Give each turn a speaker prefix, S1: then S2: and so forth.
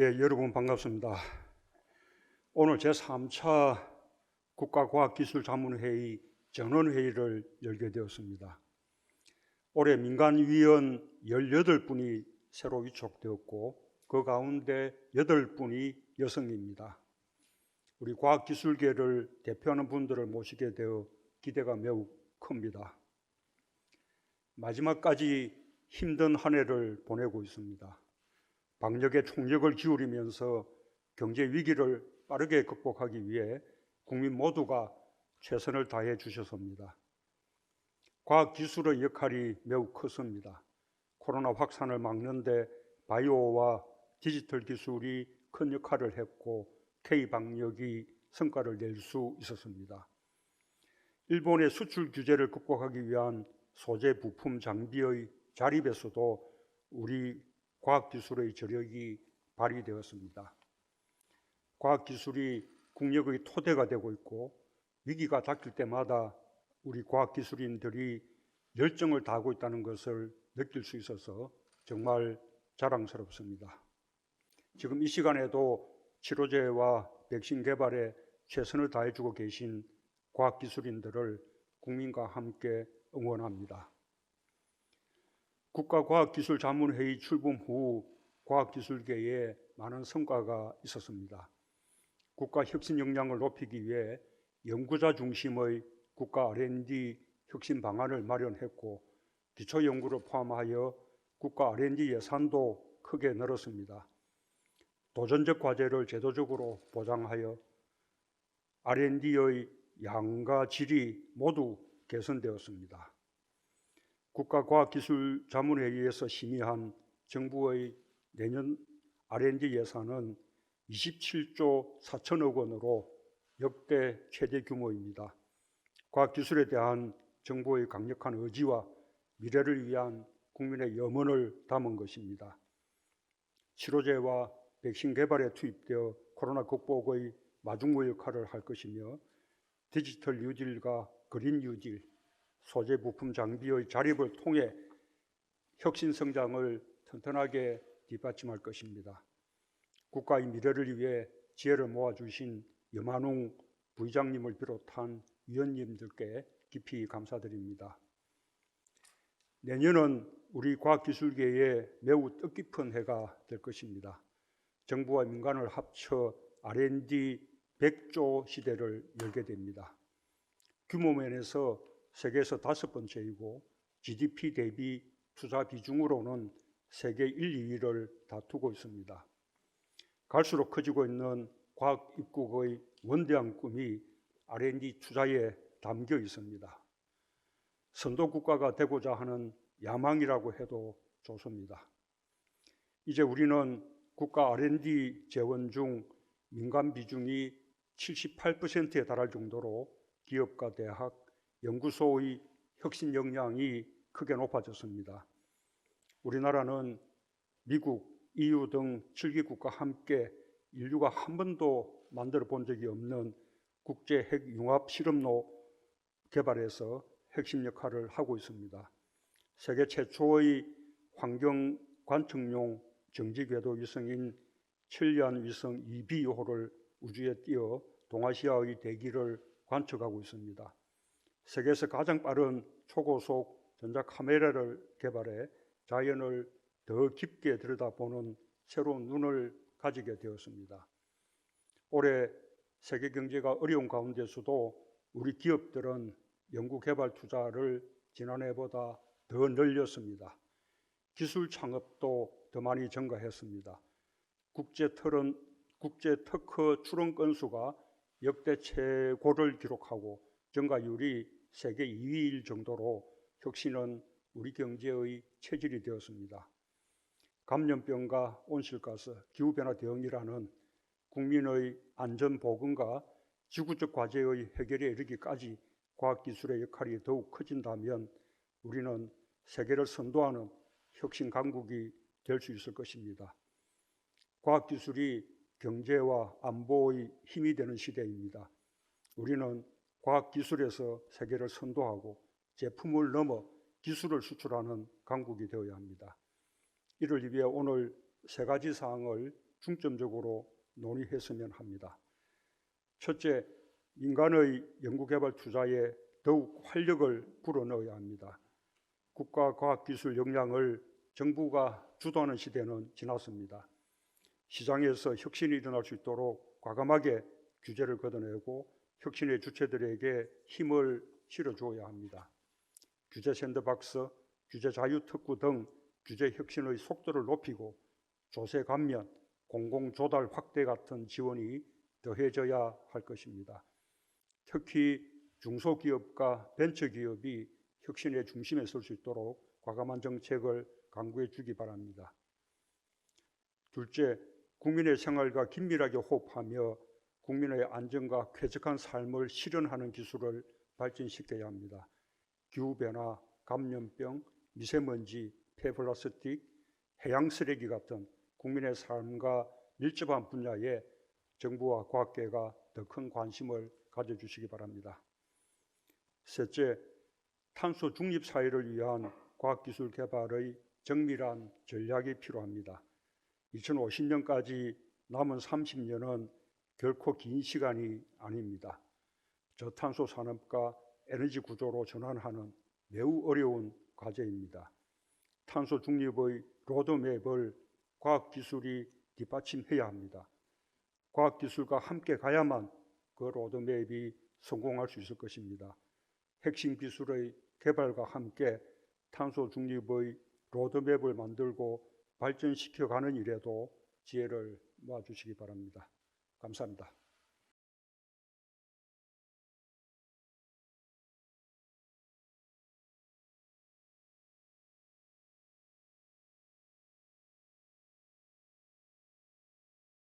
S1: 여러분 반갑습니다. 오늘 제3차 국가과학기술자문회의 전원회의를 열게 되었습니다. 올해 민간위원 18분이 새로 위촉되었고 그 가운데 8분이 여성입니다. 우리 과학기술계를 대표하는 분들을 모시게 되어 기대가 매우 큽니다. 마지막까지 힘든 한 해를 보내고 있습니다. 방역에 총력을 기울이면서 경제 위기를 빠르게 극복하기 위해 국민 모두가 최선을 다해 주셨습니다. 과학기술의 역할이 매우 컸습니다. 코로나 확산을 막는 데 바이오와 디지털 기술이 큰 역할을 했고 K방역이 성과를 낼 수 있었습니다. 일본의 수출 규제를 극복하기 위한 소재, 부품, 장비의 자립에서도 우리 과학기술의 저력이 발휘되었습니다. 과학기술이 국력의 토대가 되고 있고 위기가 닥칠 때마다 우리 과학기술인들이 열정을 다하고 있다는 것을 느낄 수 있어서 정말 자랑스럽습니다. 지금 이 시간에도 치료제와 백신 개발에 최선을 다해주고 계신 과학기술인들을 국민과 함께 응원합니다. 국가과학기술자문회의 출범 후 과학기술계에 많은 성과가 있었습니다. 국가 혁신 역량을 높이기 위해 연구자 중심의 국가 R&D 혁신 방안을 마련했고 기초연구를 포함하여 국가 R&D 예산도 크게 늘었습니다. 도전적 과제를 제도적으로 보장하여 R&D의 양과 질이 모두 개선되었습니다. 국가과학기술자문회의에서 심의한 정부의 내년 R&D 예산은 27조 4천억 원으로 역대 최대 규모입니다. 과학기술에 대한 정부의 강력한 의지와 미래를 위한 국민의 염원을 담은 것입니다. 치료제와 백신 개발에 투입되어 코로나 극복의 마중물 역할을 할 것이며 디지털 뉴딜과 그린 뉴딜, 소재 부품 장비의 자립을 통해 혁신 성장을 튼튼하게 뒷받침할 것입니다. 국가의 미래를 위해 지혜를 모아주신 염한웅 부의장님을 비롯한 위원님들께 깊이 감사드립니다. 내년은 우리 과학기술계에 매우 뜻깊은 해가 될 것입니다. 정부와 민간을 합쳐 R&D 100조 시대를 열게 됩니다. 규모 면에서 세계에서 5번째이고 GDP 대비 투자 비중으로는 세계 1, 2위를 다투고 있습니다. 갈수록 커지고 있는 과학 입국의 원대한 꿈이 R&D 투자에 담겨 있습니다. 선도 국가가 되고자 하는 야망이라고 해도 좋습니다. 이제 우리는 국가 R&D 재원 중 민간 비중이 78%에 달할 정도로 기업과 대학, 연구소의 혁신 역량이 크게 높아졌습니다. 우리나라는 미국, EU 등 7개국과 함께 인류가 한 번도 만들어 본 적이 없는 국제 핵융합 실험로 개발에서 핵심 역할을 하고 있습니다. 세계 최초의 환경 관측용 정지궤도 위성인 천리안 위성 2B호를 우주에 띄워 동아시아의 대기를 관측하고 있습니다. 세계에서 가장 빠른 초고속 전자카메라를 개발해 자연을 더 깊게 들여다보는 새로운 눈을 가지게 되었습니다. 올해 세계 경제가 어려운 가운데서도 우리 기업들은 연구개발 투자를 지난해보다 더 늘렸습니다. 기술 창업도 더 많이 증가했습니다. 국제 특허 출원 건수가 역대 최고를 기록하고 증가율이 세계 2위일 정도로 혁신은 우리 경제의 체질이 되었습니다. 감염병과 온실가스, 기후변화 대응이라는 국민의 안전보건과 지구적 과제의 해결에 이르기까지 과학기술의 역할이 더욱 커진다면 우리는 세계를 선도하는 혁신 강국이 될 수 있을 것입니다. 과학기술이 경제와 안보의 힘이 되는 시대입니다. 우리는 과학기술에서 세계를 선도하고 제품을 넘어 기술을 수출하는 강국이 되어야 합니다. 이를 위해 오늘 3가지 사항을 중점적으로 논의했으면 합니다. 첫째, 민간의 연구개발 투자에 더욱 활력을 불어넣어야 합니다. 국가 과학기술 역량을 정부가 주도하는 시대는 지났습니다. 시장에서 혁신이 일어날 수 있도록 과감하게 규제를 걷어내고 혁신의 주체들에게 힘을 실어주어야 합니다. 규제 샌드박스, 규제 자유특구 등 규제 혁신의 속도를 높이고 조세 감면, 공공조달 확대 같은 지원이 더해져야 할 것입니다. 특히 중소기업과 벤처기업이 혁신의 중심에 설 수 있도록 과감한 정책을 강구해 주기 바랍니다. 둘째, 국민의 생활과 긴밀하게 호흡하며 국민의 안전과 쾌적한 삶을 실현하는 기술을 발전시켜야 합니다. 기후변화, 감염병, 미세먼지, 폐플라스틱, 해양 쓰레기 같은 국민의 삶과 밀접한 분야에 정부와 과학계가 더 큰 관심을 가져주시기 바랍니다. 셋째, 탄소 중립 사회를 위한 과학기술 개발의 정밀한 전략이 필요합니다. 2050년까지 남은 30년은 결코 긴 시간이 아닙니다. 저탄소 산업과 에너지 구조로 전환하는 매우 어려운 과제입니다. 탄소 중립의 로드맵을 과학기술이 뒷받침해야 합니다. 과학기술과 함께 가야만 그 로드맵이 성공할 수 있을 것입니다. 핵심 기술의 개발과 함께 탄소 중립의 로드맵을 만들고 발전시켜가는 일에도 지혜를 모아주시기 바랍니다. 감사합니다.